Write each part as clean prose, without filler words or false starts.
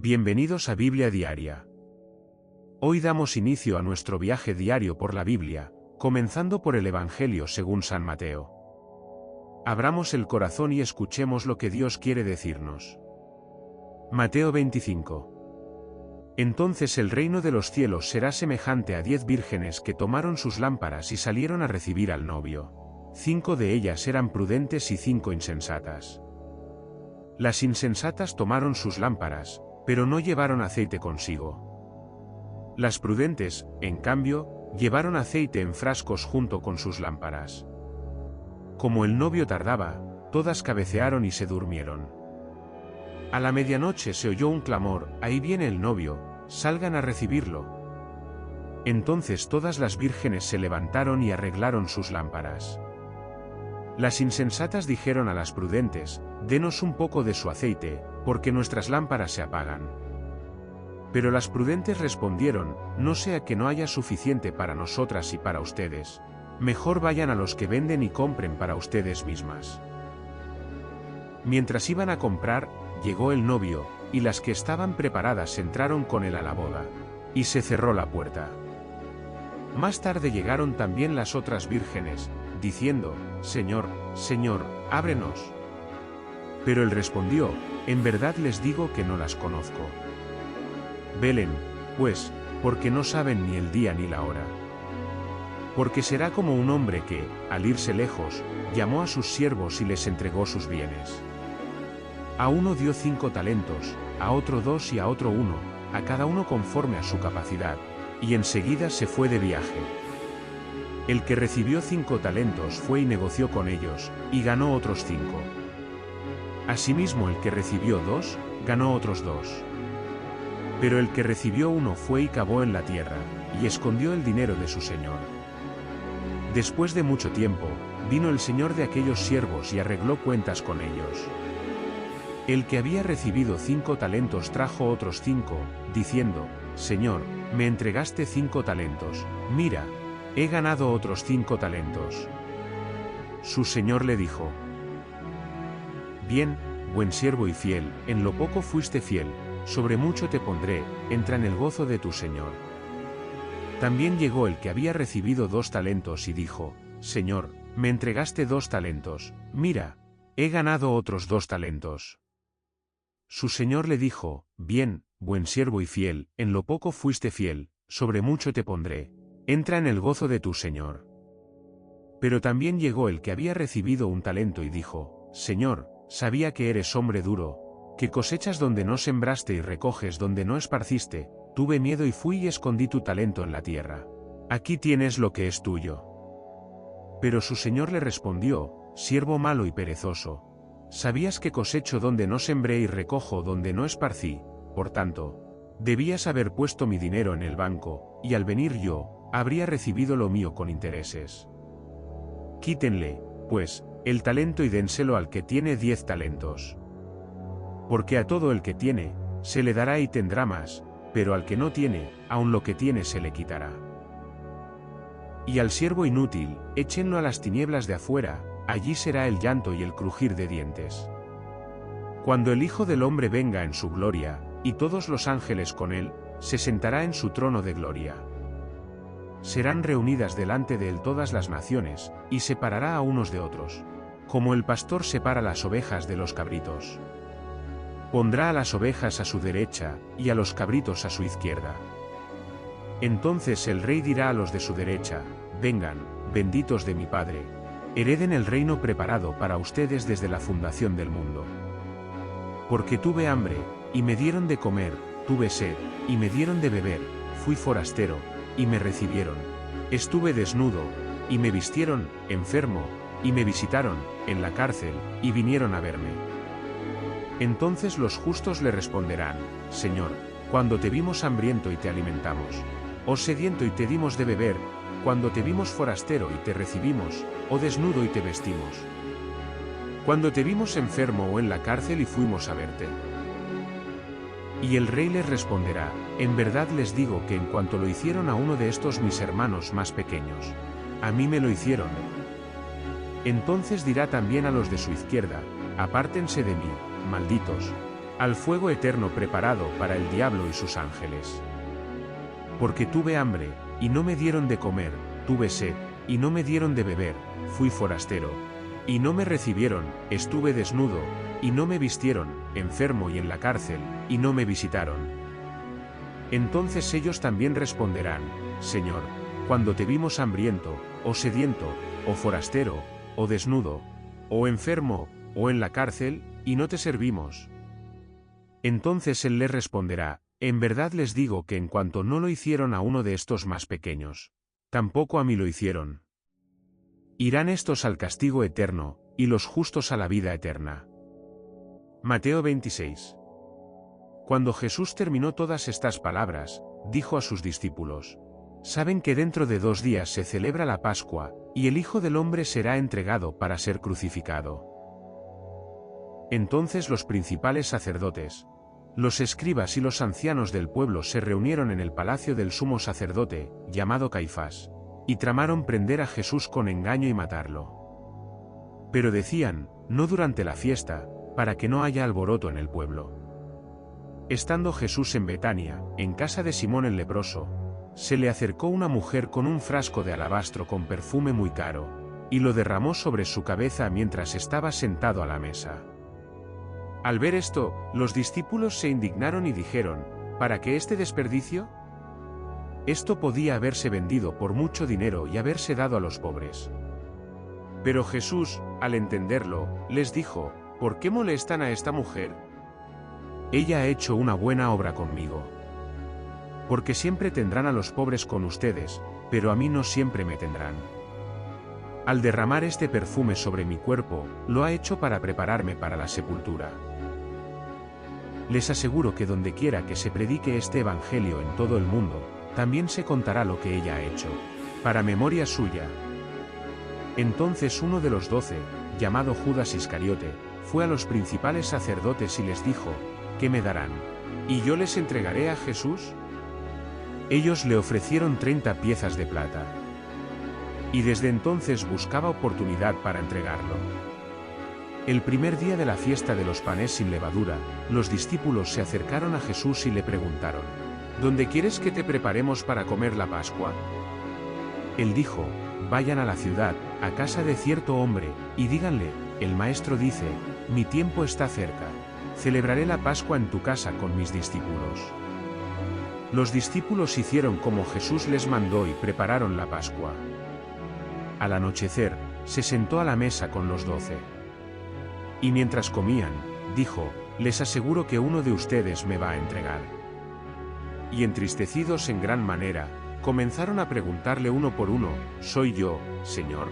Bienvenidos a Biblia Diaria. Hoy damos inicio a nuestro viaje diario por la Biblia, comenzando por el Evangelio según San Mateo. Abramos el corazón y escuchemos lo que Dios quiere decirnos. Mateo 25. Entonces el reino de los cielos será semejante a 10 vírgenes que tomaron sus lámparas y salieron a recibir al novio. 5 de ellas eran prudentes y 5 insensatas. Las insensatas tomaron sus lámparas, pero no llevaron aceite consigo. Las prudentes, en cambio, llevaron aceite en frascos junto con sus lámparas. Como el novio tardaba, todas cabecearon y se durmieron. A la medianoche se oyó un clamor: «Ahí viene el novio, salgan a recibirlo». Entonces todas las vírgenes se levantaron y arreglaron sus lámparas. Las insensatas dijeron a las prudentes: «Denos un poco de su aceite, porque nuestras lámparas se apagan». Pero las prudentes respondieron: «No sea que no haya suficiente para nosotras y para ustedes. Mejor vayan a los que venden y compren para ustedes mismas». Mientras iban a comprar, llegó el novio, y las que estaban preparadas entraron con él a la boda. Y se cerró la puerta. Más tarde llegaron también las otras vírgenes, diciendo: «Señor, Señor, ábrenos». Pero él respondió: «En verdad les digo que no las conozco. Velen, pues, porque no saben ni el día ni la hora. Porque será como un hombre que, al irse lejos, llamó a sus siervos y les entregó sus bienes. A uno dio 5 talentos, a otro 2 y a otro 1, a cada uno conforme a su capacidad, y enseguida se fue de viaje. El que recibió 5 talentos fue y negoció con ellos, y ganó otros 5. Asimismo el que recibió 2, ganó otros 2. Pero el que recibió 1 fue y cavó en la tierra, y escondió el dinero de su señor. Después de mucho tiempo, vino el señor de aquellos siervos y arregló cuentas con ellos. El que había recibido 5 talentos trajo otros 5, diciendo: «Señor, me entregaste 5 talentos, mira, he ganado otros 5 talentos». Su señor le dijo: «Bien, buen siervo y fiel, en lo poco fuiste fiel, sobre mucho te pondré, entra en el gozo de tu señor». También llegó el que había recibido 2 talentos y dijo: «Señor, me entregaste 2 talentos, mira, he ganado otros 2 talentos». Su señor le dijo: «Bien, buen siervo y fiel, en lo poco fuiste fiel, sobre mucho te pondré, entra en el gozo de tu señor». Pero también llegó el que había recibido 1 talento y dijo: «Señor, sabía que eres hombre duro, que cosechas donde no sembraste y recoges donde no esparciste, tuve miedo y fui y escondí tu talento en la tierra. Aquí tienes lo que es tuyo». Pero su señor le respondió: «Siervo malo y perezoso, sabías que cosecho donde no sembré y recojo donde no esparcí, por tanto, debías haber puesto mi dinero en el banco, y al venir yo, habría recibido lo mío con intereses. Quítenle, pues, el talento y dénselo al que tiene 10 talentos. Porque a todo el que tiene, se le dará y tendrá más, pero al que no tiene, aun lo que tiene se le quitará. Y al siervo inútil, échenlo a las tinieblas de afuera, allí será el llanto y el crujir de dientes. Cuando el Hijo del Hombre venga en su gloria, y todos los ángeles con él, se sentará en su trono de gloria. Serán reunidas delante de él todas las naciones, y separará a unos de otros, como el pastor separa las ovejas de los cabritos. Pondrá a las ovejas a su derecha, y a los cabritos a su izquierda. Entonces el rey dirá a los de su derecha: «Vengan, benditos de mi Padre, hereden el reino preparado para ustedes desde la fundación del mundo. Porque tuve hambre, y me dieron de comer, tuve sed, y me dieron de beber, fui forastero, y me recibieron, estuve desnudo, y me vistieron, enfermo, y me visitaron, en la cárcel, y vinieron a verme». Entonces los justos le responderán: «Señor, cuando te vimos hambriento y te alimentamos, o sediento y te dimos de beber, cuando te vimos forastero y te recibimos, o desnudo y te vestimos? Cuando te vimos enfermo o en la cárcel y fuimos a verte». Y el rey les responderá: «En verdad les digo que en cuanto lo hicieron a uno de estos mis hermanos más pequeños, a mí me lo hicieron». Entonces dirá también a los de su izquierda: «Apártense de mí, malditos, al fuego eterno preparado para el diablo y sus ángeles. Porque tuve hambre, y no me dieron de comer, tuve sed, y no me dieron de beber, fui forastero, y no me recibieron, estuve desnudo, y no me vistieron, enfermo y en la cárcel, y no me visitaron. Entonces ellos también responderán, Señor, cuando te vimos hambriento, o sediento, o forastero, o desnudo, o enfermo, o en la cárcel, y no te servimos. Entonces él les responderá, en verdad les digo que en cuanto no lo hicieron a uno de estos más pequeños, tampoco a mí lo hicieron. Irán estos al castigo eterno, y los justos a la vida eterna. Mateo 26. Cuando Jesús terminó todas estas palabras, dijo a sus discípulos, saben que dentro de 2 días se celebra la Pascua, y el Hijo del Hombre será entregado para ser crucificado. Entonces los principales sacerdotes, los escribas y los ancianos del pueblo se reunieron en el palacio del sumo sacerdote, llamado Caifás, y tramaron prender a Jesús con engaño y matarlo. Pero decían, no durante la fiesta, para que no haya alboroto en el pueblo. Estando Jesús en Betania, en casa de Simón el leproso, se le acercó una mujer con un frasco de alabastro con perfume muy caro, y lo derramó sobre su cabeza mientras estaba sentado a la mesa. Al ver esto, los discípulos se indignaron y dijeron, ¿para qué este desperdicio? Esto podía haberse vendido por mucho dinero y haberse dado a los pobres. Pero Jesús, al entenderlo, les dijo, ¿por qué molestan a esta mujer? Ella ha hecho una buena obra conmigo. Porque siempre tendrán a los pobres con ustedes, pero a mí no siempre me tendrán. Al derramar este perfume sobre mi cuerpo, lo ha hecho para prepararme para la sepultura. Les aseguro que donde quiera que se predique este evangelio en todo el mundo, también se contará lo que ella ha hecho, para memoria suya. Entonces uno de los 12, llamado Judas Iscariote, fue a los principales sacerdotes y les dijo, ¿qué me darán? ¿Y yo les entregaré a Jesús? Ellos le ofrecieron 30 piezas de plata. Y desde entonces buscaba oportunidad para entregarlo. El primer día de la fiesta de los panes sin levadura, los discípulos se acercaron a Jesús y le preguntaron, ¿dónde quieres que te preparemos para comer la Pascua? Él dijo, vayan a la ciudad, a casa de cierto hombre, y díganle, el maestro dice, mi tiempo está cerca, celebraré la Pascua en tu casa con mis discípulos. Los discípulos hicieron como Jesús les mandó y prepararon la Pascua. Al anochecer, se sentó a la mesa con los 12. Y mientras comían, dijo, les aseguro que uno de ustedes me va a entregar. Y entristecidos en gran manera, comenzaron a preguntarle uno por uno, ¿soy yo, Señor?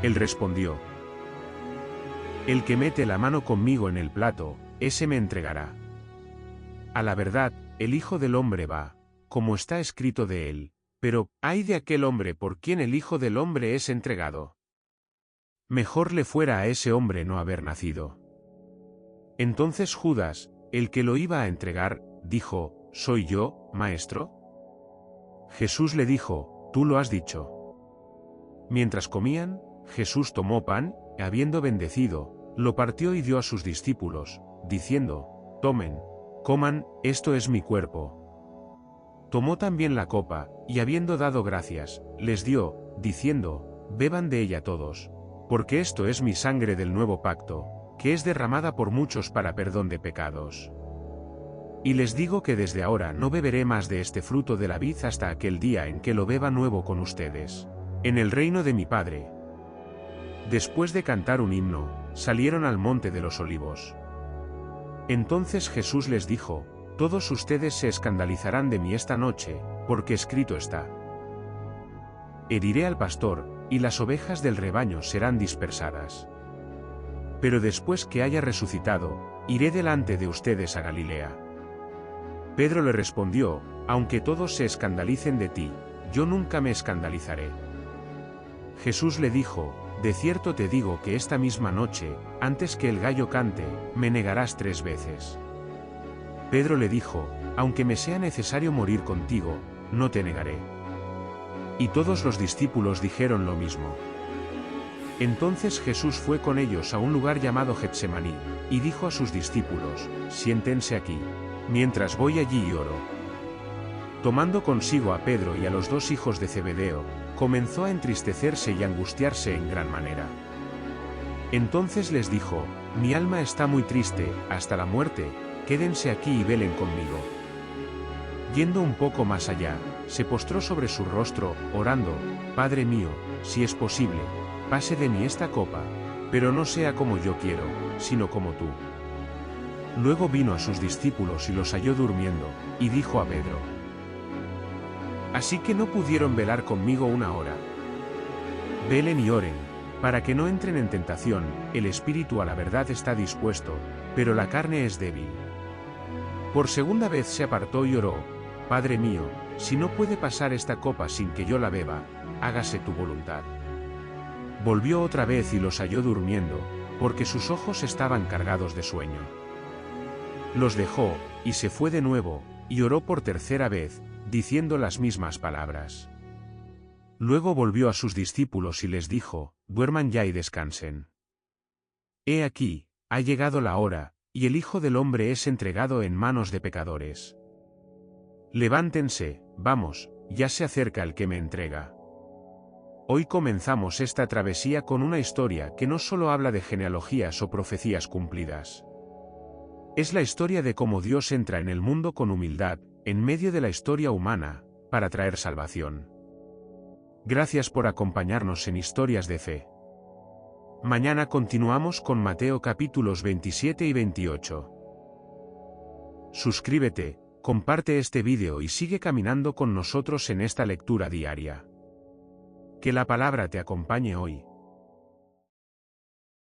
Él respondió, el que mete la mano conmigo en el plato, ese me entregará. A la verdad, el Hijo del Hombre va, como está escrito de él, pero, ¡ay de aquel hombre por quien el Hijo del Hombre es entregado! Mejor le fuera a ese hombre no haber nacido. Entonces Judas, el que lo iba a entregar, dijo, ¿soy yo, maestro? Jesús le dijo, tú lo has dicho. Mientras comían, Jesús tomó pan, y habiendo bendecido, lo partió y dio a sus discípulos, diciendo, tomen, coman, esto es mi cuerpo. Tomó también la copa, y habiendo dado gracias, les dio, diciendo, beban de ella todos, porque esto es mi sangre del nuevo pacto, que es derramada por muchos para perdón de pecados. Y les digo que desde ahora no beberé más de este fruto de la vid hasta aquel día en que lo beba nuevo con ustedes, en el reino de mi Padre. Después de cantar un himno, salieron al monte de los olivos. Entonces Jesús les dijo, todos ustedes se escandalizarán de mí esta noche, porque escrito está. Heriré al pastor, y las ovejas del rebaño serán dispersadas. Pero después que haya resucitado, iré delante de ustedes a Galilea. Pedro le respondió, aunque todos se escandalicen de ti, yo nunca me escandalizaré. Jesús le dijo, de cierto te digo que esta misma noche, antes que el gallo cante, me negarás 3 veces. Pedro le dijo, aunque me sea necesario morir contigo, no te negaré. Y todos los discípulos dijeron lo mismo. Entonces Jesús fue con ellos a un lugar llamado Getsemaní, y dijo a sus discípulos, siéntense aquí, mientras voy allí y oro. Tomando consigo a Pedro y a los dos hijos de Zebedeo, comenzó a entristecerse y angustiarse en gran manera. Entonces les dijo, mi alma está muy triste, hasta la muerte, quédense aquí y velen conmigo. Yendo un poco más allá, se postró sobre su rostro, orando, Padre mío, si es posible, pase de mí esta copa, pero no sea como yo quiero, sino como tú. Luego vino a sus discípulos y los halló durmiendo, y dijo a Pedro, así que no pudieron velar conmigo una hora. Velen y oren, para que no entren en tentación, el espíritu a la verdad está dispuesto, pero la carne es débil. Por segunda vez se apartó y oró, Padre mío, si no puede pasar esta copa sin que yo la beba, hágase tu voluntad. Volvió otra vez y los halló durmiendo, porque sus ojos estaban cargados de sueño. Los dejó, y se fue de nuevo, y oró por tercera vez, diciendo las mismas palabras. Luego volvió a sus discípulos y les dijo, duerman ya y descansen. He aquí, ha llegado la hora, y el Hijo del Hombre es entregado en manos de pecadores. Levántense, vamos, ya se acerca el que me entrega. Hoy comenzamos esta travesía con una historia que no solo habla de genealogías o profecías cumplidas. Es la historia de cómo Dios entra en el mundo con humildad, en medio de la historia humana, para traer salvación. Gracias por acompañarnos en Historias de Fe. Mañana continuamos con Mateo capítulos 27 y 28. Suscríbete, comparte este vídeo y sigue caminando con nosotros en esta lectura diaria. Que la palabra te acompañe hoy.